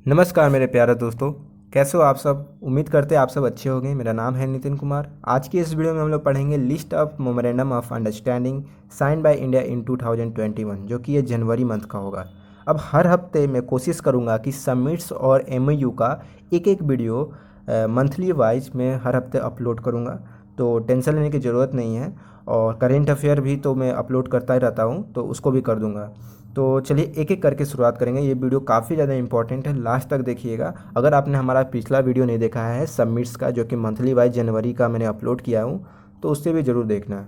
नमस्कार मेरे प्यारे दोस्तों। कैसे हो आप सब? उम्मीद करते हैं आप सब अच्छे होंगे। मेरा नाम है नितिन कुमार। आज की इस वीडियो में हम लोग पढ़ेंगे list of memorandum of understanding sign by India in 2021, जो कि ये जनवरी मंथ का होगा। अब हर हफ्ते मैं कोशिश करूंगा कि समिट्स और एमओयू का एक एक वीडियो मंथली वाइज मैं हर हफ्ते अपलोड करूंगा, तो टेंशन लेने की ज़रूरत नहीं है। और करेंट अफेयर भी तो मैं अपलोड करता ही रहता हूँ, तो उसको भी कर दूंगा। तो चलिए एक एक करके शुरुआत करेंगे। ये वीडियो काफ़ी ज़्यादा इंपॉर्टेंट है, लास्ट तक देखिएगा। अगर आपने हमारा पिछला वीडियो नहीं देखा है सबमिट्स का, जो कि मंथली वाइज जनवरी का मैंने अपलोड किया हूँ, तो उससे भी ज़रूर देखना।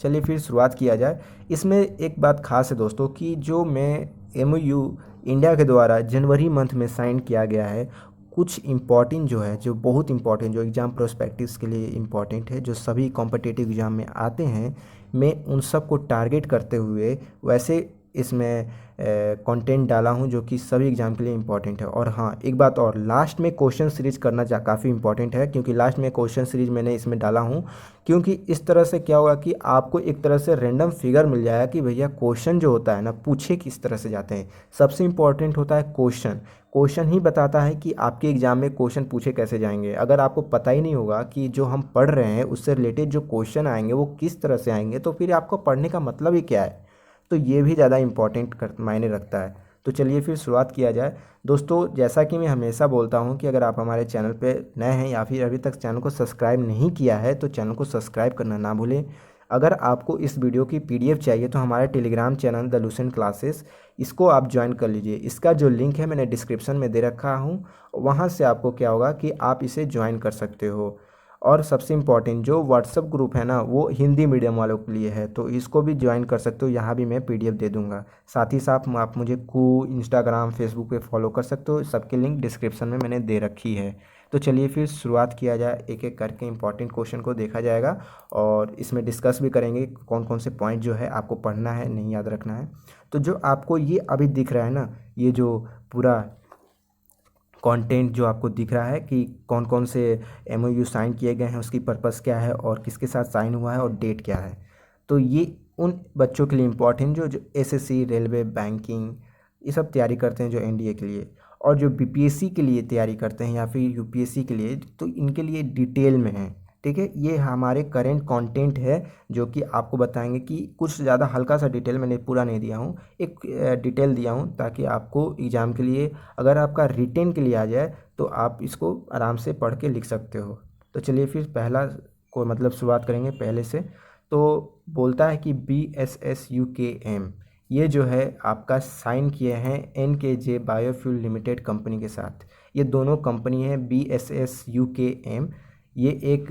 चलिए फिर शुरुआत किया जाए। इसमें एक बात खास है दोस्तों कि जो मैं एमओयू इंडिया के द्वारा जनवरी मंथ में साइन किया गया है, कुछ इम्पॉर्टेंट जो है, जो बहुत इम्पॉर्टेंट, जो एग्ज़ाम प्रोस्पेक्टिव्स के लिए इम्पॉर्टेंट है, जो सभी कॉम्पिटिटिव एग्ज़ाम में आते हैं, मैं उन सब को टारगेट करते हुए वैसे इसमें कंटेंट डाला हूं जो कि सभी एग्ज़ाम के लिए इम्पॉर्टेंट है। और हाँ, एक बात और, लास्ट में क्वेश्चन सीरीज करना काफ़ी इंपॉर्टेंट है, क्योंकि लास्ट में क्वेश्चन सीरीज मैंने इसमें डाला हूं, क्योंकि इस तरह से क्या होगा कि आपको एक तरह से रैंडम फिगर मिल जाएगा कि भैया क्वेश्चन जो होता है ना, पूछे किस तरह से जाते हैं। सबसे इम्पॉर्टेंट होता है क्वेश्चन। क्वेश्चन ही बताता है कि आपके एग्ज़ाम में क्वेश्चन पूछे कैसे जाएंगे। अगर आपको पता ही नहीं होगा कि जो हम पढ़ रहे हैं उससे रिलेटेड जो क्वेश्चन आएंगे वो किस तरह से आएंगे, तो फिर आपको पढ़ने का मतलब ही क्या है। तो ये भी ज़्यादा इम्पॉर्टेंट मायने रखता है। तो चलिए फिर शुरुआत किया जाए। दोस्तों, जैसा कि मैं हमेशा बोलता हूं कि अगर आप हमारे चैनल पे नए हैं या फिर अभी तक चैनल को सब्सक्राइब नहीं किया है, तो चैनल को सब्सक्राइब करना ना भूलें। अगर आपको इस वीडियो की पीडीएफ चाहिए तो हमारे Telegram channel the Lucent classes, इसको आप ज्वाइन कर लीजिए। इसका जो लिंक है मैंने डिस्क्रिप्शन में दे रखा हूँ, वहाँ से आपको क्या होगा कि आप इसे ज्वाइन कर सकते हो। और सबसे इम्पॉर्टेंट, जो व्हाट्सअप ग्रुप है ना, वो हिंदी मीडियम वालों के लिए है, तो इसको भी ज्वाइन कर सकते हो। यहाँ भी मैं पीडीएफ दे दूंगा। साथ ही साथ आप मुझे इंस्टाग्राम फेसबुक पे फॉलो कर सकते हो। सबके लिंक डिस्क्रिप्शन में मैंने दे रखी है। तो चलिए फिर शुरुआत किया जाए। एक एक करके इंपॉर्टेंट क्वेश्चन को देखा जाएगा और इसमें डिस्कस भी करेंगे कौन कौन से पॉइंट जो है आपको पढ़ना है, नहीं याद रखना है। तो जो आपको ये अभी दिख रहा है ना, ये जो पूरा कंटेंट जो आपको दिख रहा है कि कौन कौन से एमओयू साइन किए गए हैं, उसकी पर्पस क्या है और किसके साथ साइन हुआ है और डेट क्या है। तो ये उन बच्चों के लिए इम्पोर्टेंट जो एसएससी, रेलवे, बैंकिंग, ये सब तैयारी करते हैं जो एनडीए के लिए, और जो बीपीएससी के लिए तैयारी करते हैं या फिर यूपीएससी के लिए, तो इनके लिए डिटेल में है। ठीक है, ये हमारे करेंट कंटेंट है जो कि आपको बताएंगे कि कुछ ज़्यादा हल्का सा डिटेल, मैंने पूरा नहीं दिया हूँ, एक डिटेल दिया हूँ ताकि आपको एग्ज़ाम के लिए, अगर आपका रिटेन के लिए आ जाए तो आप इसको आराम से पढ़ के लिख सकते हो। तो चलिए फिर पहला को मतलब शुरुआत करेंगे पहले से। तो बोलता है कि BSSUKM, ये जो है आपका साइन किए हैं NKJ बायोफ्यूल लिमिटेड कंपनी के साथ। ये दोनों कंपनी है BSSUKM। ये एक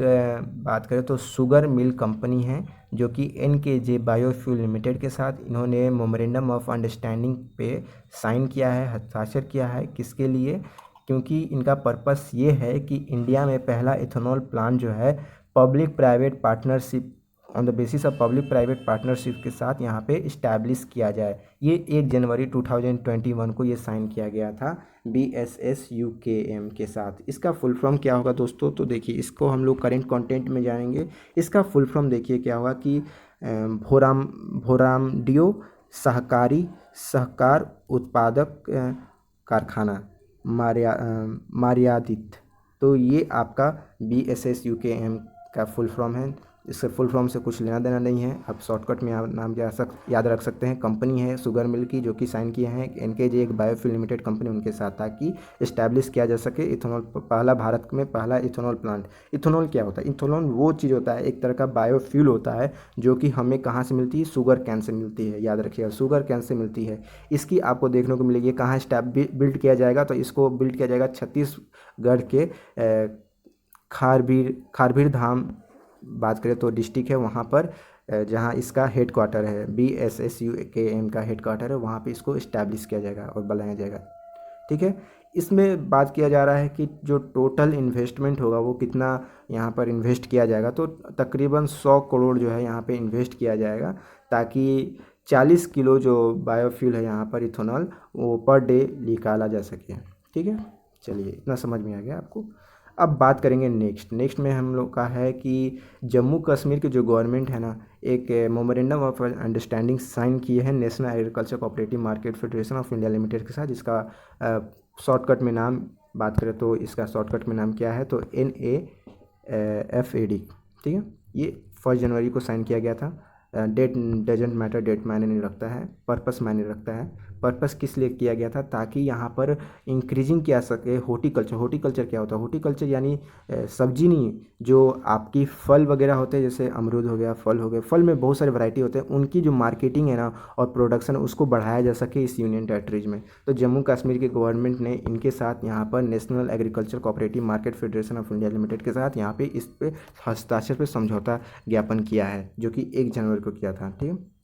बात करें तो शुगर मिल कंपनी है, जो कि NKJ बायोफ्यूल लिमिटेड के साथ इन्होंने मेमोरेंडम ऑफ अंडरस्टैंडिंग पे साइन किया है, हस्ताक्षर किया है। किसके लिए? क्योंकि इनका पर्पस ये है कि इंडिया में पहला इथेनॉल प्लांट जो है public private partnership, on the basis of public private partnership के साथ यहाँ पे इस्टेब्लिश किया जाए। ये 1 जनवरी 2021 को ये साइन किया गया था BSSUKM के साथ। इसका फुल फॉर्म क्या होगा दोस्तों? तो देखिए, इसको हम लोग करेंट कंटेंट में जाएंगे। इसका फुल फॉर्म देखिए क्या होगा कि भोरामडियो सहकारी सहकार उत्पादक कारखाना मार्यादित। तो ये आपका BSSUKM का फुल फॉर्म है। इससे फुल फॉर्म से कुछ लेना देना नहीं है, आप शॉर्टकट में नाम याद रख सकते हैं। कंपनी है शुगर मिल की, जो कि साइन किए हैं NKJ, एक बायोफ्यूल लिमिटेड कंपनी, उनके साथ, ताकि इस्टेब्लिश किया जा सके इथेनॉल, पहला भारत में पहला इथेनॉल प्लांट। इथेनॉल क्या होता है? इथेनॉल वो चीज़ होता है, एक तरह का बायोफ्यूल होता है, जो कि हमें कहाँ से मिलती है? शुगर कैन से मिलती है। याद रखिएगा, शुगर कैन से मिलती है। इसकी आपको देखने को मिलेगी कहाँ बिल्ड किया जाएगा, तो इसको बिल्ड किया जाएगा छत्तीसगढ़ के खारभीर धाम, बात करें तो डिस्ट्रिक्ट है वहाँ पर, जहाँ इसका हेड क्वार्टर है, BSSUKM का हेड क्वार्टर है, वहाँ पे इसको इस्टेब्लिश किया जाएगा और बनाया जाएगा। ठीक है, इसमें बात किया जा रहा है कि जो टोटल इन्वेस्टमेंट होगा वो कितना यहाँ पर इन्वेस्ट किया जाएगा। तो तकरीबन 100 करोड़ जो है यहाँ पे इन्वेस्ट किया जाएगा, ताकि 40 किलो जो बायोफ्यूल है यहाँ पर इथेनॉल, वो पर डे निकाला जा सके। ठीक है, चलिए इतना समझ में आ गया आपको। अब बात करेंगे नेक्स्ट में हम लोग का है कि जम्मू कश्मीर की जो गवर्नमेंट है ना, एक मेमोरेंडम ऑफ अंडरस्टैंडिंग साइन किए हैं national agriculture cooperative market federation of India limited के साथ, जिसका शॉर्टकट में नाम बात करें तो इसका शॉर्टकट में नाम क्या है, तो NAFAD, ठीक है। ये 1 जनवरी को साइन किया गया था। डेट डजेंट मैटर, डेट मायने नहीं रखता है, पर्पस मायने रखता है। पर्पस किस लिए किया गया था, ताकि यहाँ पर इंक्रीजिंग किया सके हॉर्टिकल्चर क्या होता है, हॉर्टिकल्चर यानी सब्जी नहीं, जो आपकी फल वगैरह होते हैं, जैसे अमरूद हो गया, फल हो गए, फल में बहुत सारे वैरायटी होते हैं, उनकी जो मार्केटिंग है ना और प्रोडक्शन उसको बढ़ाया जा सके इस यूनियन टेरिटरीज में। तो जम्मू कश्मीर की गवर्नमेंट ने इनके साथ यहाँ पर national agriculture cooperative market federation of India limited के साथ यहाँ पे इस पे हस्ताक्षर पे समझौता ज्ञापन किया है, जो कि 1 जनवरी को किया था, ठीक है।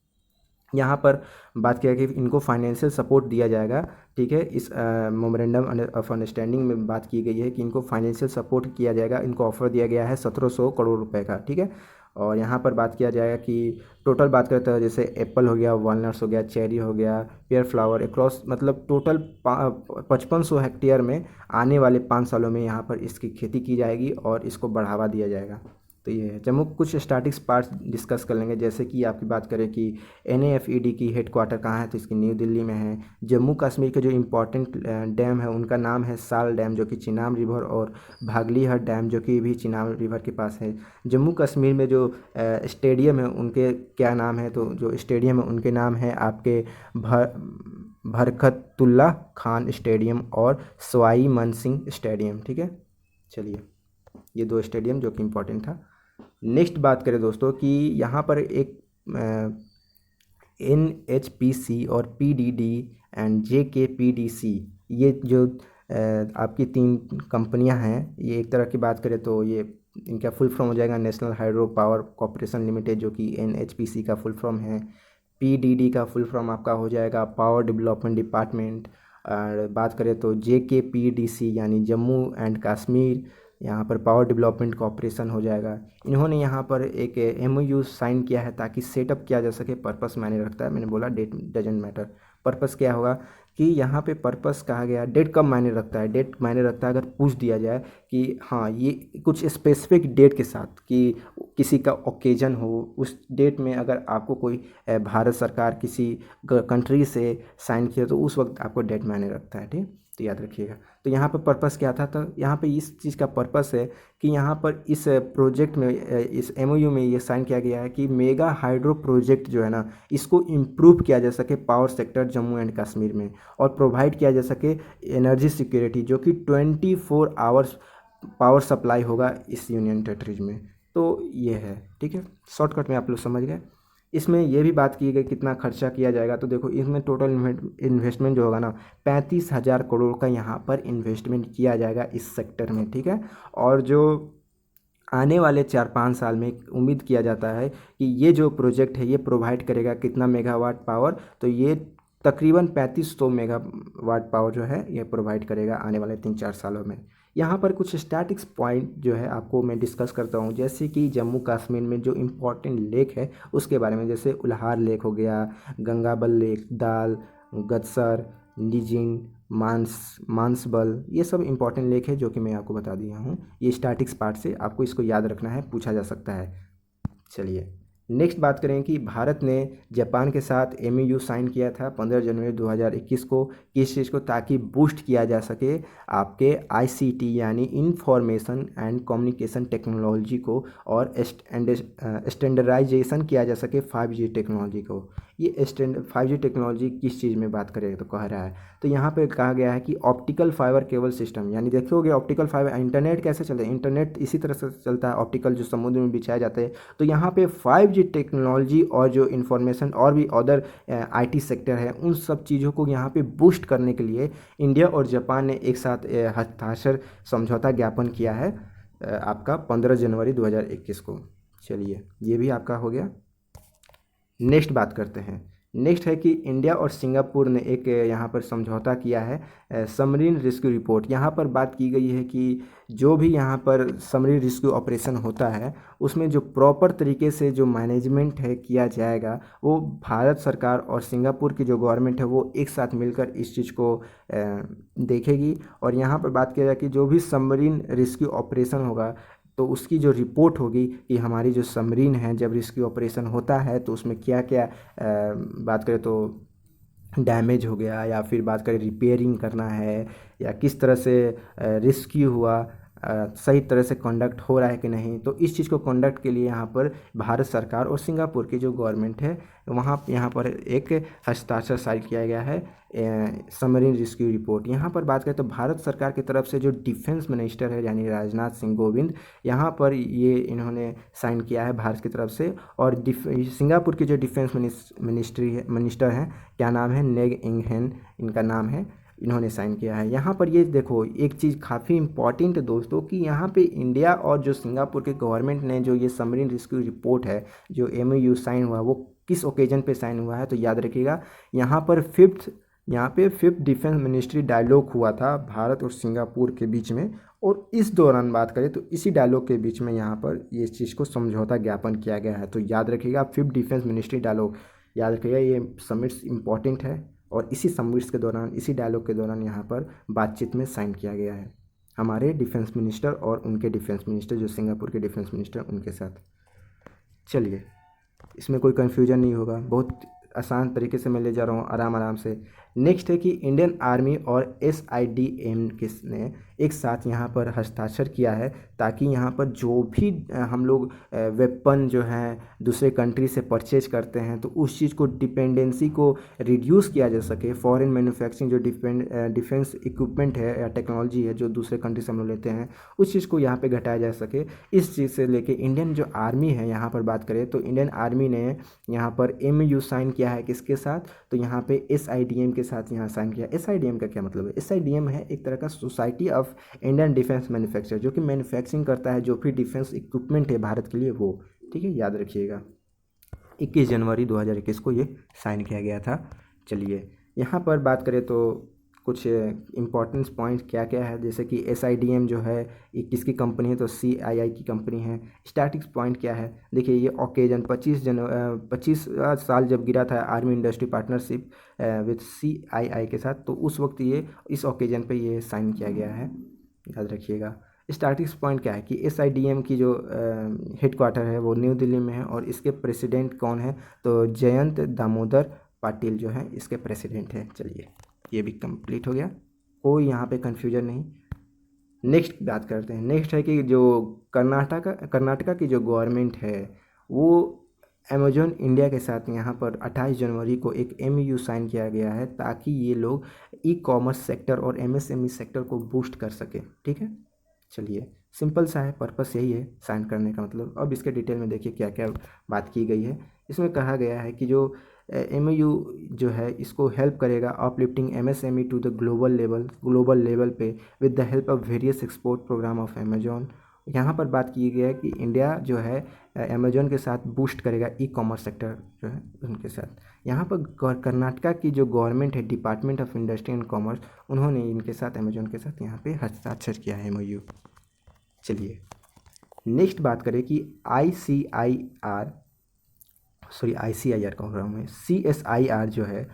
यहाँ पर बात किया कि इनको फाइनेंशियल सपोर्ट दिया जाएगा, ठीक है। इस मेमोरेंडम ऑफ अंडरस्टैंडिंग में बात की गई है कि इनको फाइनेंशियल सपोर्ट किया जाएगा, इनको ऑफर दिया गया है 1700 करोड़ रुपए का, ठीक है। और यहाँ पर बात किया जाएगा कि टोटल बात करते हैं, जैसे एप्पल हो गया, वॉलनट्स हो गया, चेरी हो गया, पेयर फ्लावर अक्रॉस, मतलब टोटल 5500 हेक्टेयर में आने वाले 5 सालों में यहाँ पर इसकी खेती की जाएगी और इसको बढ़ावा दिया जाएगा। तो ये है जम्मू। कुछ स्टैटिक्स पार्ट्स डिस्कस कर लेंगे, जैसे कि आपकी बात करें कि NAFED की हेडक्वार्टर कहाँ है, तो इसकी न्यू दिल्ली में है। जम्मू कश्मीर के जो इम्पोर्टेंट डैम है उनका नाम है साल डैम, जो कि चिनाब रिवर, और भागलीहर डैम, जो कि भी चिनाब रिवर के पास है। जम्मू कश्मीर में जो स्टेडियम है उनके क्या नाम है, तो जो स्टेडियम है उनके नाम है आपके बरकतुल्ला खान स्टेडियम और सवाई मन सिंह स्टेडियम, ठीक है। चलिए, ये 2 स्टेडियम जो कि इम्पोर्टेंट था। नेक्स्ट बात करें दोस्तों कि यहाँ पर एक NHPC और PDD एंड JKPDC, ये जो आपकी 3 कंपनियां हैं, ये एक तरह की बात करें तो ये इनका फुल फॉर्म हो जाएगा national hydro power corporation limited, जो कि NHPC का फुल फॉर्म है। PDD का फुल फॉर्म आपका हो जाएगा पावर डेवलपमेंट डिपार्टमेंट। और बात करें तो JKPDC यानी जम्मू एंड कश्मीर, यहाँ पर पावर डेवलपमेंट कॉर्पोरेशन हो जाएगा। इन्होंने यहाँ पर एक MOU साइन किया है ताकि सेटअप किया जा सके। पर्पस मायने रखता है, मैंने बोला डेट डजेंट मैटर। पर्पस क्या होगा कि यहाँ पे पर्पस कहा गया, डेट कब मायने रखता है, डेट मायने रखता है अगर पूछ दिया जाए कि हाँ ये कुछ स्पेसिफिक डेट के साथ, कि किसी का ओकेजन हो, उस डेट में अगर आपको कोई भारत सरकार किसी कंट्री से साइन किया तो उस वक्त आपको डेट मायने रखता है, ठीक। तो याद रखिएगा। तो यहाँ पर पर्पस क्या था, तो यहाँ पे इस चीज़ का पर्पस है कि यहाँ पर इस प्रोजेक्ट में, इस MOU में ये साइन किया गया है कि मेगा हाइड्रो प्रोजेक्ट जो है ना, इसको इम्प्रूव किया जा सके power sector Jammu and Kashmir में, और प्रोवाइड किया जा सके एनर्जी सिक्योरिटी, जो कि 24 आवर्स पावर सप्लाई होगा इस यूनियन टेरिटरीज में। तो ये है, ठीक है। शॉर्टकट में आप लोग समझ गए। इसमें यह भी बात की गई कितना खर्चा किया जाएगा, तो देखो इसमें टोटल इन्वेस्टमेंट जो होगा ना 35,000 करोड़ का यहाँ पर इन्वेस्टमेंट किया जाएगा इस सेक्टर में, ठीक है। और जो आने वाले 4-5 साल में उम्मीद किया जाता है कि ये जो प्रोजेक्ट है ये प्रोवाइड करेगा कितना मेगावाट पावर, तो ये तकरीबन 3500 मेगावाट पावर जो है ये प्रोवाइड करेगा आने वाले 3-4 सालों में। यहाँ पर कुछ स्टैटिक्स पॉइंट जो है आपको मैं डिस्कस करता हूँ, जैसे कि जम्मू कश्मीर में जो इम्पोर्टेंट लेक है उसके बारे में, जैसे उल्हार लेक हो गया, गंगाबल लेक, दाल, गदसर, निजिन, मानसबल, ये सब इम्पोर्टेंट लेक है जो कि मैं आपको बता दिया हूँ। ये स्टैटिक्स पार्ट से आपको इसको याद रखना है, पूछा जा सकता है। चलिए नेक्स्ट बात करें कि भारत ने जापान के साथ MOU साइन किया था 15 जनवरी 2021 को, किस चीज़ को, ताकि बूस्ट किया जा सके आपके ICT यानी इंफॉर्मेशन एंड कम्युनिकेशन टेक्नोलॉजी को, और स्टैंडर्डाइजेशन किया जा सके 5G टेक्नोलॉजी को। ये 5G टेक्नोलॉजी किस चीज़ में बात करें तो कह रहा है, तो यहाँ पे कहा गया है कि ऑप्टिकल फाइबर केबल सिस्टम, यानी देखोगे ऑप्टिकल फाइबर, इंटरनेट कैसे चलता है, इंटरनेट इसी तरह से चलता है, ऑप्टिकल जो समुद्र में बिछाए जाते हैं। तो यहाँ पे 5G टेक्नोलॉजी और जो इन्फॉर्मेशन और भी अदर IT सेक्टर है, उन सब चीज़ों को यहाँ पे बूस्ट करने के लिए इंडिया और जापान ने एक साथ हस्ताक्षर समझौता ज्ञापन किया है आपका 15 जनवरी 2021 को। चलिए ये भी आपका हो गया। नेक्स्ट बात करते हैं नेक्स्ट है कि इंडिया और सिंगापुर ने एक यहाँ पर समझौता किया है सबमरीन रेस्क्यू रिपोर्ट। यहाँ पर बात की गई है कि जो भी यहाँ पर सबमरीन रेस्क्यू ऑपरेशन होता है उसमें जो प्रॉपर तरीके से जो मैनेजमेंट है किया जाएगा, वो भारत सरकार और सिंगापुर की जो गवर्नमेंट है वो एक साथ मिलकर इस चीज़ को देखेगी। और यहाँ पर बात किया जाए कि जो भी सबमरीन रेस्क्यू ऑपरेशन होगा तो उसकी जो रिपोर्ट होगी कि हमारी जो सबमरीन है जब रेस्क्यू ऑपरेशन होता है तो उसमें क्या क्या बात करें तो डैमेज हो गया, या फिर बात करें रिपेयरिंग करना है, या किस तरह से रेस्क्यू हुआ, सही तरह से कंडक्ट हो रहा है कि नहीं। तो इस चीज़ को कंडक्ट के लिए यहाँ पर भारत सरकार और सिंगापुर की जो गवर्नमेंट है वहाँ यहाँ पर एक हस्ताक्षर साइन किया गया है सबमरीन रेस्क्यू रिपोर्ट। यहाँ पर बात करें तो भारत सरकार की तरफ से जो डिफेंस मिनिस्टर है यानी राजनाथ सिंह कोविंद, यहाँ पर ये इन्होंने साइन किया है भारत की तरफ से। और सिंगापुर की जो डिफेंस मिनिस्टर हैं, क्या नाम है, नेग इंग हेन इनका नाम है, इन्होंने साइन किया है। यहाँ पर ये देखो एक चीज़ काफ़ी इंपॉर्टेंट है दोस्तों कि यहाँ पे इंडिया और जो सिंगापुर के गवर्नमेंट ने जो ये सबमरीन रेस्क्यू रिपोर्ट है जो MOU साइन हुआ वो किस ओकेजन पे साइन हुआ है, तो याद रखिएगा यहाँ पर फिफ्थ डिफेंस मिनिस्ट्री डायलॉग हुआ था भारत और सिंगापुर के बीच में। और इस दौरान बात करें तो इसी डायलॉग के बीच में यहाँ पर ये चीज़ को समझौता ज्ञापन किया गया है। तो याद रखिएगा फिफ्थ डिफेंस मिनिस्ट्री डायलॉग, याद रखिएगा ये समिट्स इंपॉर्टेंट है। और इसी समिट्स के दौरान, इसी डायलॉग के दौरान यहाँ पर बातचीत में साइन किया गया है हमारे डिफेंस मिनिस्टर और उनके डिफेंस मिनिस्टर, जो सिंगापुर के डिफेंस मिनिस्टर उनके साथ। चलिए, इसमें कोई कन्फ्यूजन नहीं होगा, बहुत आसान तरीके से मैं ले जा रहा हूँ आराम आराम से। नेक्स्ट है कि इंडियन आर्मी और SIDM ने एक साथ यहाँ पर हस्ताक्षर किया है ताकि यहाँ पर जो भी हम लोग वेपन जो हैं दूसरे कंट्री से परचेज करते हैं तो उस चीज़ को डिपेंडेंसी को रिड्यूस किया जा सके। फॉरेन मैन्युफैक्चरिंग जो डिफेंस इक्विपमेंट है या टेक्नोलॉजी है जो दूसरे कंट्री से हम लोग लेते हैं उस चीज़ को यहाँ पे घटाया जा सके। इस चीज़ से लेके इंडियन जो आर्मी है यहाँ पर बात करें तो इंडियन आर्मी ने यहाँ पर MOU साइन किया है किसके साथ, तो यहाँ पे SIDM के साथ यहाँ साइन किया। SIDM का क्या मतलब है? SIDM है एक तरह का society of Indian defence manufacture, जो कि मैन्युफैक्चरिंग करता है जो भी डिफेंस इक्विपमेंट है भारत के लिए वो, ठीक है, याद रखिएगा। 21 जनवरी 2021 को ये साइन किया गया था। चलिए, यहाँ पर बात करें तो कुछ इम्पोर्टेंस पॉइंट क्या क्या है, जैसे कि SIDM जो है ये किसकी कंपनी है, तो CII की कंपनी है। स्टैटिक्स पॉइंट क्या है, देखिए ये ओकेजन 25 साल जब गिरा था army industry partnership with CII के साथ, तो उस वक्त ये इस ओकेजन पे ये साइन किया गया है, याद रखिएगा। स्टैटिक्स पॉइंट क्या है कि SIDM की जो हेडक्वार्टर है वो न्यू दिल्ली में है और इसके प्रेसिडेंट कौन है, तो जयंत दामोदर पाटिल जो है इसके प्रेसिडेंट है। चलिए, ये भी कंप्लीट हो गया, कोई यहाँ पे कन्फ्यूजन नहीं। नेक्स्ट बात करते हैं। नेक्स्ट है कि जो कर्नाटका की जो गवर्नमेंट है वो अमेजॉन इंडिया के साथ यहाँ पर 28 जनवरी को एक MOU साइन किया गया है ताकि ये लोग ई-कॉमर्स सेक्टर और MSME सेक्टर को बूस्ट कर सके, ठीक है। चलिए, सिंपल सा है, पर्पस यही है साइन करने का मतलब। अब इसके डिटेल में देखिए क्या क्या बात की गई है। इसमें कहा गया है कि जो MOU जो है इसको हेल्प करेगा uplifting MSME to the global level पे with the help of various export programme of Amazon. यहाँ पर बात की गई है कि इंडिया जो है अमेजॉन के साथ बूस्ट करेगा ई-कॉमर्स सेक्टर जो है उनके साथ। यहाँ पर कर्नाटका की जो गवर्नमेंट है, department of industry and commerce, उन्होंने इनके साथ अमेजॉन के साथ यहाँ पे हस्ताक्षर किया है MOU। चलिए, नेक्स्ट बात करें कि ICIR का हो रहा हूँ मैं, CSIR जो है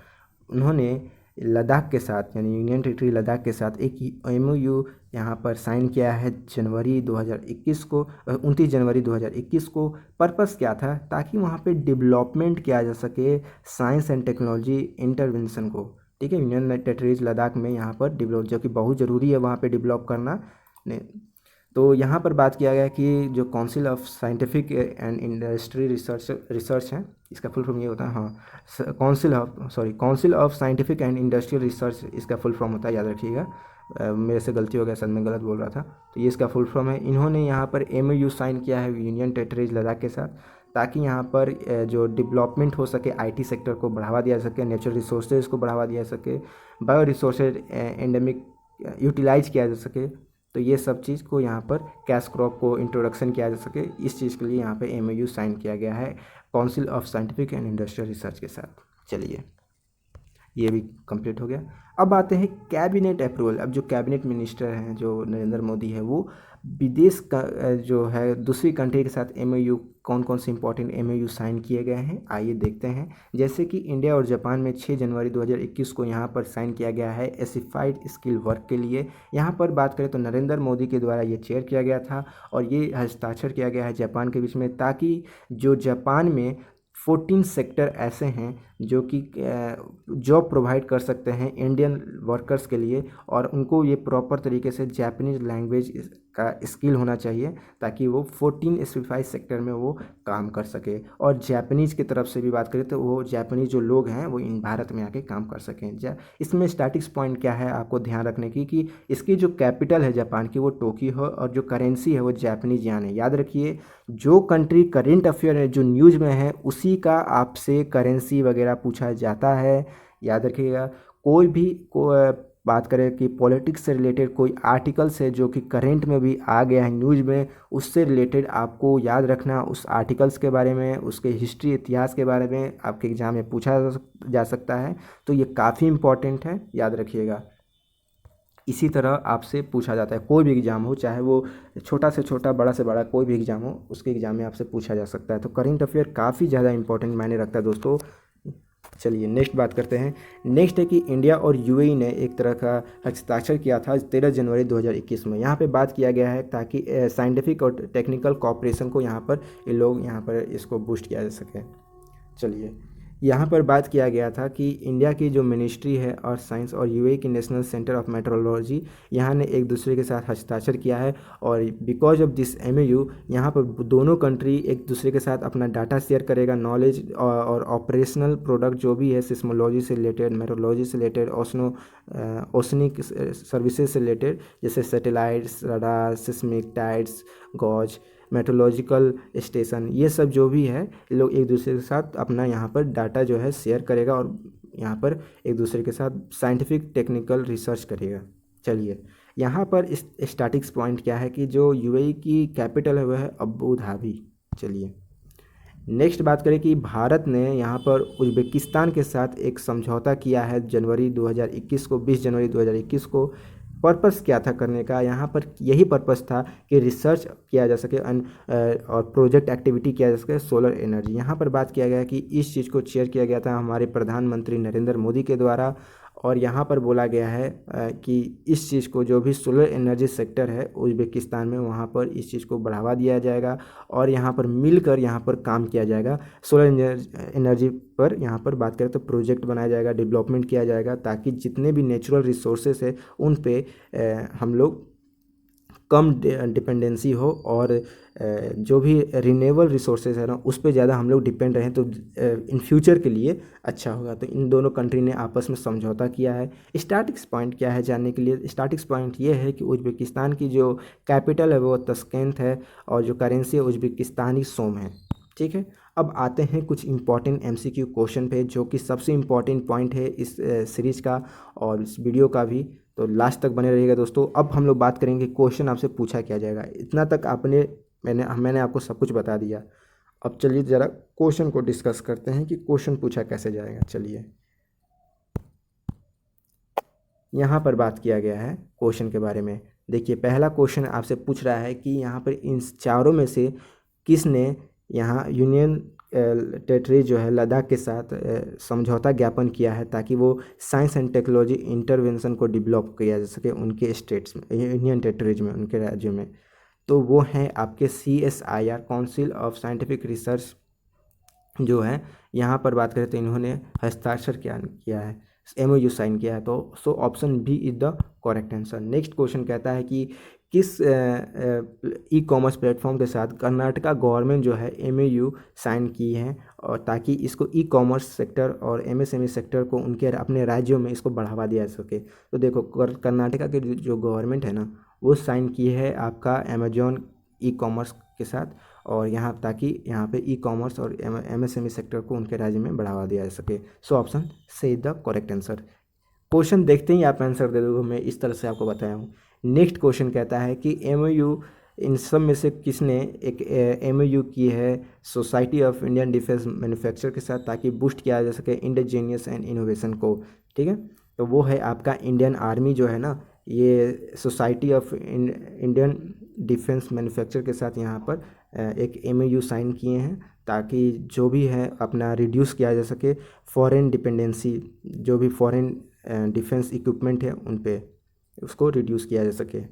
उन्होंने लद्दाख के साथ यानी यूनियन टेरिटरी लद्दाख के साथ एक MOU यहाँ पर साइन किया है 29 जनवरी 2021 को। पर्पस क्या था, ताकि वहाँ पे डेवलपमेंट किया जा सके साइंस एंड टेक्नोलॉजी इंटरवेंशन को, ठीक है। यूनियन टेरिटरीज लद्दाख में यहाँ पर डेवलप, जो कि बहुत ज़रूरी है वहाँ पे डेवलप करना। तो यहाँ पर बात किया गया कि जो council of scientific and industry research है, इसका फुल फॉर्म ये होता है, हाँ, council of scientific and industrial research इसका फुल फॉर्म होता है, याद रखिएगा। मेरे से गलती हो गया, शायद मैं गलत बोल रहा था, तो ये इसका फुल फॉर्म है। इन्होंने यहाँ पर MOU साइन किया है यूनियन टेरिटरीज लद्दाख के साथ ताकि यहाँ पर जो डेवलपमेंट हो सके, IT सेक्टर को बढ़ावा दिया जा सके, नेचुरल रिसोर्सेज को बढ़ावा दिया जा सके, बायो रिसोर्सेज एंडेमिक यूटिलाइज किया जा सके। तो ये सब चीज़ को यहाँ पर कैश क्रॉप को इंट्रोडक्शन किया जा सके, इस चीज़ के लिए यहाँ पे MOU साइन किया गया है council of scientific and industrial research के साथ। चलिए, ये भी कंप्लीट हो गया। अब आते हैं कैबिनेट अप्रूवल। अब जो कैबिनेट मिनिस्टर हैं जो नरेंद्र मोदी है, वो विदेश का जो है दूसरी कंट्री के साथ एमओयू, कौन कौन से इंपॉर्टेंट एमओयू साइन किए गए हैं, आइए देखते हैं। जैसे कि इंडिया और जापान में 6 जनवरी 2021 को यहाँ पर साइन किया गया है एसिफाइड स्किल वर्क के लिए। यहाँ पर बात करें तो नरेंद्र मोदी के द्वारा ये शेयर किया गया था और ये हस्ताक्षर किया गया है जापान के बीच में, ताकि जो जापान में 14 सेक्टर ऐसे हैं जो कि जॉब प्रोवाइड कर सकते हैं इंडियन वर्कर्स के लिए, और उनको ये प्रॉपर तरीके से जापानीज़ लैंग्वेज का स्किल होना चाहिए ताकि वो 14 स्पेसिफाइड सेक्टर में वो काम कर सके। और जापानीज़ की तरफ से भी बात करें तो वो जापानीज़ जो लोग हैं वो इन भारत में आके काम कर सकें। इसमें स्टैटिक्स पॉइंट क्या है आपको ध्यान रखने की, कि इसकी जो कैपिटल है जापान की वो टोक्यो है और जो करेंसी है वो जापानीज येन है। याद रखिए, जो कंट्री करेंट अफेयर है जो न्यूज़ में है उसी का आपसे करेंसी वगैरह पूछा जाता है, याद रखिएगा। कोई भी बात करें कि पॉलिटिक्स से रिलेटेड कोई आर्टिकल्स है जो कि करेंट में भी आ गया है न्यूज़ में, उससे रिलेटेड आपको याद रखना, उस आर्टिकल्स के बारे में, उसके हिस्ट्री इतिहास के बारे में आपके एग्जाम में पूछा जा सकता है। तो ये काफ़ी इम्पॉर्टेंट है, याद रखिएगा। इसी तरह आपसे पूछा जाता है, कोई भी एग्ज़ाम हो, चाहे वो छोटा से छोटा बड़ा से बड़ा कोई भी एग्ज़ाम हो, उसके एग्ज़ाम में आपसे पूछा जा सकता है। तो करेंट अफेयर काफ़ी ज़्यादा इंपॉर्टेंट मायने रखता है दोस्तों। चलिए नेक्स्ट बात करते हैं। नेक्स्ट है कि इंडिया और यूएई ने एक तरह का हस्ताक्षर किया था 13 जनवरी 2021 में। यहाँ पे बात किया गया है ताकि साइंटिफिक और टेक्निकल कोऑपरेशन को यहाँ पर ये लोग यहाँ पर इसको बूस्ट किया जा सके। चलिए, यहाँ पर बात किया गया था कि इंडिया की जो मिनिस्ट्री है और साइंस और यूएई की नेशनल सेंटर ऑफ मेट्रोलॉजी यहाँ ने एक दूसरे के साथ हस्ताक्षर किया है, और बिकॉज ऑफ दिस एमओयू यहाँ पर दोनों कंट्री एक दूसरे के साथ अपना डाटा शेयर करेगा, नॉलेज और ऑपरेशनल प्रोडक्ट जो भी है सिस्मोलॉजी से रिलेटेड, मेट्रोलॉजी से रिलेटेड, ओशनिक सर्विसेज से रिलेटेड, जैसे satellites, radar, seismic, tides, gauge, meteorological station, ये सब जो भी है लोग एक दूसरे के साथ अपना यहाँ पर डाटा जो है शेयर करेगा और यहाँ पर एक दूसरे के साथ साइंटिफिक टेक्निकल रिसर्च करेगा। चलिए, यहाँ पर इस स्टैटिक्स पॉइंट क्या है कि जो यूएई की कैपिटल है वह है अबू धाबी। चलिए नेक्स्ट बात करें कि भारत ने यहाँ पर उज़्बेकिस्तान के साथ एक समझौता किया है जनवरी 2021 को, 20 जनवरी 2021 को। पर्पस क्या था करने का, यहाँ पर यही पर्पस था कि रिसर्च किया जा सके और प्रोजेक्ट एक्टिविटी किया जा सके सोलर एनर्जी। यहाँ पर बात किया गया कि इस चीज़ को शेयर किया गया था हमारे प्रधानमंत्री नरेंद्र मोदी के द्वारा, और यहाँ पर बोला गया है कि इस चीज़ को, जो भी सोलर एनर्जी सेक्टर है उज़्बेकिस्तान में, वहाँ पर इस चीज़ को बढ़ावा दिया जाएगा और यहाँ पर मिलकर यहाँ पर काम किया जाएगा। सोलर एनर्जी पर यहाँ पर बात करें तो प्रोजेक्ट बनाया जाएगा, डेवलपमेंट किया जाएगा, ताकि जितने भी नेचुरल रिसोर्सेस है उन पे हम लोग कम डिपेंडेंसी हो, और जो भी रिन्यूएबल रिसोर्सेज है ना उस पे ज़्यादा हम लोग डिपेंड रहें, तो इन फ्यूचर के लिए अच्छा होगा। तो इन दोनों कंट्री ने आपस में समझौता किया है। स्टैटिक्स पॉइंट क्या है जानने के लिए, स्टैटिक्स पॉइंट ये है कि उज़्बेकिस्तान की जो कैपिटल है वो तस्केंत है और जो करेंसी है उज़्बेकिस्तानी सोम है। ठीक है, अब आते हैं कुछ इंपॉर्टेंट एमसीक्यू क्वेश्चन पे, जो कि सबसे इम्पॉर्टेंट पॉइंट है इस सीरीज़ का और इस वीडियो का भी, तो लास्ट तक बने रहिएगा दोस्तों। अब हम लोग बात करेंगे क्वेश्चन आपसे पूछा क्या जाएगा। इतना तक मैंने आपको सब कुछ बता दिया। अब चलिए ज़रा क्वेश्चन को डिस्कस करते हैं कि क्वेश्चन पूछा कैसे जाएगा। चलिए, यहाँ पर बात किया गया है क्वेश्चन के बारे में। देखिए, पहला क्वेश्चन आपसे पूछ रहा है कि यहाँ पर इन चारों में से किसने यहाँ यूनियन टेरिटरी जो है लद्दाख के साथ समझौता ज्ञापन किया है ताकि वो साइंस एंड टेक्नोलॉजी इंटरवेंशन को डेवलप किया जा सके उनके स्टेट्स में, यूनियन टेरिटरीज में, उनके राज्यों में। तो वो हैं आपके CSIR, council of scientific research जो है। यहाँ पर बात करें तो इन्होंने हस्ताक्षर किया है, MOU साइन किया है। तो option B is the correct answer. Next question कहता है कि किस ई कॉमर्स प्लेटफॉर्म के साथ कर्नाटका गवर्नमेंट जो है MOU साइन की है, और ताकि इसको ई कॉमर्स सेक्टर और MSME सेक्टर को उनके अपने राज्यों में इसको बढ़ावा दिया जा सके। तो देखो, कर्नाटका के जो गवर्नमेंट है ना वो साइन की है आपका अमेजॉन ई कॉमर्स के साथ, और यहाँ ताकि यहाँ पे ई कॉमर्स और MSME सेक्टर को उनके राज्य में बढ़ावा दिया जा सके। सो ऑप्शन से is the correct answer. Question देखते ही आप आंसर दे दोगे, मैं इस तरह से आपको बताया हूँ। नेक्स्ट क्वेश्चन कहता है कि MOU इन सब में से किसने एक MOU की है society of Indian defence manufacture के साथ, ताकि बूस्ट किया जा सके इंडिजीनियस एंड इनोवेशन को। ठीक है, तो वो है आपका इंडियन आर्मी जो है ना, ये society of Indian defence manufacture के साथ यहाँ पर एक MOU साइन किए हैं, ताकि जो भी है अपना रिड्यूस किया जा सके फॉरेन डिपेंडेंसी, जो भी फॉरेन डिफेंस इक्विपमेंट है उन पे उसको रिड्यूस किया जा सके।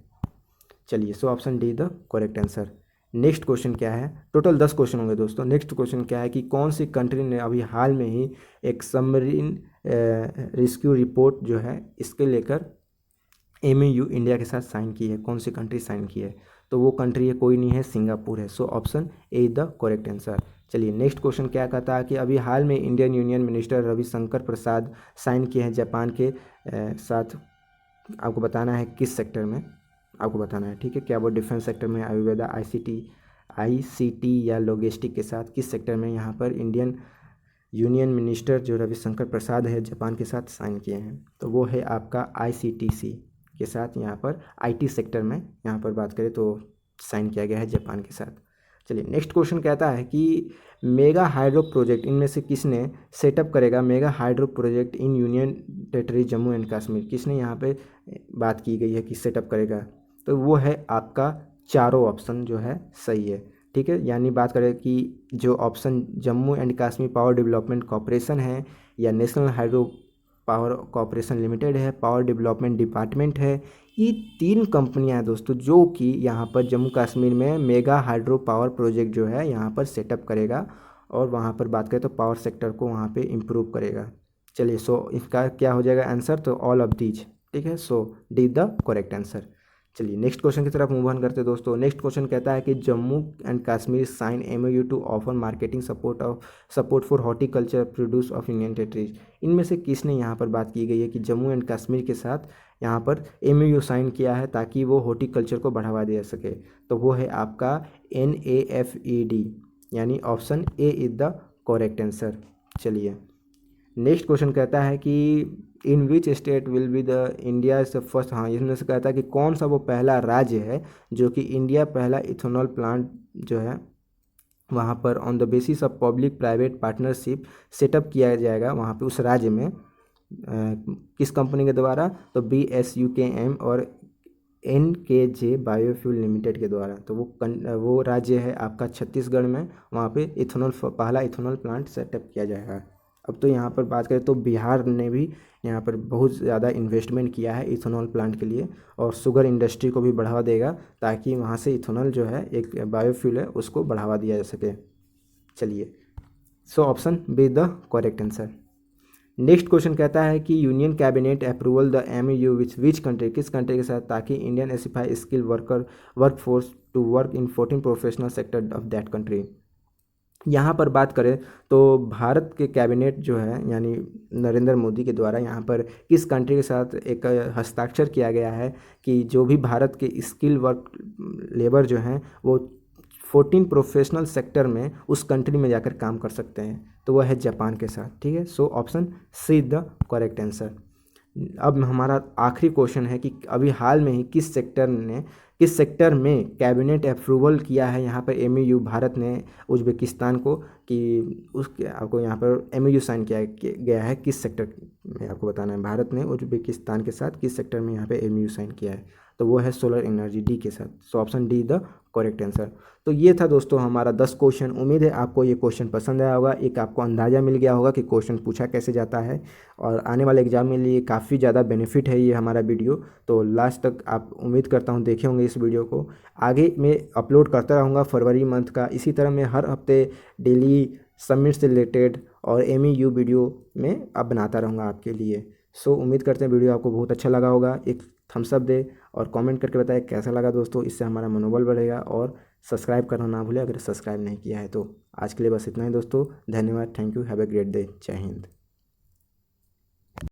चलिए, so option D the correct answer. Next question क्या है, टोटल 10 क्वेश्चन होंगे दोस्तों। नेक्स्ट क्वेश्चन क्या है कि कौन सी कंट्री ने अभी हाल में ही एक सबमरीन रेस्क्यू रिपोर्ट जो है इसके लेकर MOU इंडिया के साथ साइन की है, कौन सी कंट्री साइन की है? तो वो कंट्री है कोई नहीं है, सिंगापुर है। So option A is the correct answer. चलिए, नेक्स्ट क्वेश्चन क्या कहता है कि अभी हाल में इंडियन यूनियन मिनिस्टर रविशंकर प्रसाद साइन किए हैं जापान के साथ। आपको बताना है किस सेक्टर में, आपको बताना है। ठीक है, क्या वो डिफेंस सेक्टर में, आयुर्वेदा, ICT या लॉजिस्टिक के साथ, किस सेक्टर में यहाँ पर इंडियन यूनियन मिनिस्टर जो रविशंकर प्रसाद है जापान के साथ साइन किए हैं? तो वो है आपका ICTC के साथ, यहाँ पर IT सेक्टर में यहाँ पर बात करें तो साइन किया गया है जापान के साथ। चलिए, नेक्स्ट क्वेश्चन कहता है कि मेगा हाइड्रो प्रोजेक्ट इनमें से किसने सेटअप करेगा mega hydro project in union territory Jammu and Kashmir? किसने यहाँ पे बात की गई है कि सेटअप करेगा? तो वो है आपका चारों ऑप्शन जो है सही है। ठीक है, यानी बात करें कि जो option Jammu and Kashmir power development corporation है, या national hydro power corporation limited है, पावर डेवलपमेंट डिपार्टमेंट है, ये 3 कंपनियां हैं दोस्तों जो कि यहाँ पर जम्मू कश्मीर में मेगा हाइड्रो पावर प्रोजेक्ट जो है यहाँ पर सेटअप करेगा, और वहाँ पर बात करें तो पावर सेक्टर को वहाँ पे इम्प्रूव करेगा। चलिए, सो इसका क्या हो जाएगा आंसर? तो ऑल ऑफ दीज। ठीक है, सो डी द करेक्ट आंसर। चलिए, नेक्स्ट क्वेश्चन की तरफ मूव ऑन करते हैं दोस्तों। नेक्स्ट क्वेश्चन कहता है कि Jammu and Kashmir sign MOU to offer marketing support for horticulture produce of Indian territories. इनमें से किसने यहाँ पर बात की गई है कि जम्मू एंड कश्मीर के साथ यहाँ पर MOU साइन किया है ताकि वो हॉर्टिकल्चर को बढ़ावा दे सके? तो वो है आपका NAFED, यानी option A is the correct answer. चलिए, नेक्स्ट क्वेश्चन कहता है कि in which state will be the India से फर्स्ट, हाँ इसमें से कहता है कि कौन सा वो पहला राज्य है जो कि इंडिया पहला इथेनॉल प्लांट जो है वहाँ पर on the basis of public private partnership setup किया जाएगा वहाँ पे उस राज्य में किस कंपनी के द्वारा? तो BSUKM और NKJ बायोफ्यूल लिमिटेड के द्वारा। तो वो राज्य है आपका छत्तीसगढ़ में, वहाँ पे पहला इथेनॉल प्लांट सेटअप किया जाएगा। अब तो यहाँ पर बात करें तो बिहार ने भी यहाँ पर बहुत ज़्यादा इन्वेस्टमेंट किया है इथेनॉल प्लांट के लिए, और शुगर इंडस्ट्री को भी बढ़ावा देगा ताकि वहाँ से इथेनॉल जो है एक बायोफ्यूल है उसको बढ़ावा दिया जा सके। चलिए, so option B the correct answer. Next question कहता है कि union cabinet approval the MOU which country, किस कंट्री के साथ, ताकि इंडियन एसिफाई skill workforce to work in 14 professional sector of that country. यहाँ पर बात करें तो भारत के कैबिनेट जो है यानी नरेंद्र मोदी के द्वारा यहाँ पर किस कंट्री के साथ एक हस्ताक्षर किया गया है कि जो भी भारत के स्किल वर्क लेबर जो हैं वो 14 प्रोफेशनल सेक्टर में उस कंट्री में जाकर काम कर सकते हैं, तो वह है जापान के साथ। ठीक है, so option see the correct answer. अब हमारा आखिरी क्वेश्चन है कि अभी हाल में ही किस सेक्टर में कैबिनेट अप्रूवल किया है यहाँ पर MOU भारत ने उज्बेकिस्तान को, कि उसके आपको यहाँ पर MOU साइन किया गया है किस सेक्टर में, आपको बताना है। भारत ने उज्बेकिस्तान के साथ किस सेक्टर में यहाँ पे MOU साइन किया है? तो वो है सोलर एनर्जी, डी के साथ। So option D the correct answer. तो ये था दोस्तों हमारा 10 क्वेश्चन। उम्मीद है आपको ये क्वेश्चन पसंद आया होगा, एक आपको अंदाज़ा मिल गया होगा कि क्वेश्चन पूछा कैसे जाता है, और आने वाले एग्जाम में लिए काफ़ी ज़्यादा बेनिफिट है ये हमारा वीडियो। तो लास्ट तक आप उम्मीद करता हूँ देखे होंगे इस वीडियो को। आगे मैं अपलोड करता रहूँगा फरवरी मंथ का, इसी तरह मैं हर हफ्ते डेली सबमिट से रिलेटेड और MOU वीडियो में अब बनाता रहूँगा आपके लिए। सो उम्मीद करते हैं वीडियो आपको बहुत अच्छा लगा होगा। एक थम्स अप दे और कमेंट करके बताएं कैसा लगा दोस्तों, इससे हमारा मनोबल बढ़ेगा। और सब्सक्राइब करना ना भूलें अगर सब्सक्राइब नहीं किया है तो। आज के लिए बस इतना ही दोस्तों, धन्यवाद, thank you, have a great day, जय हिंद।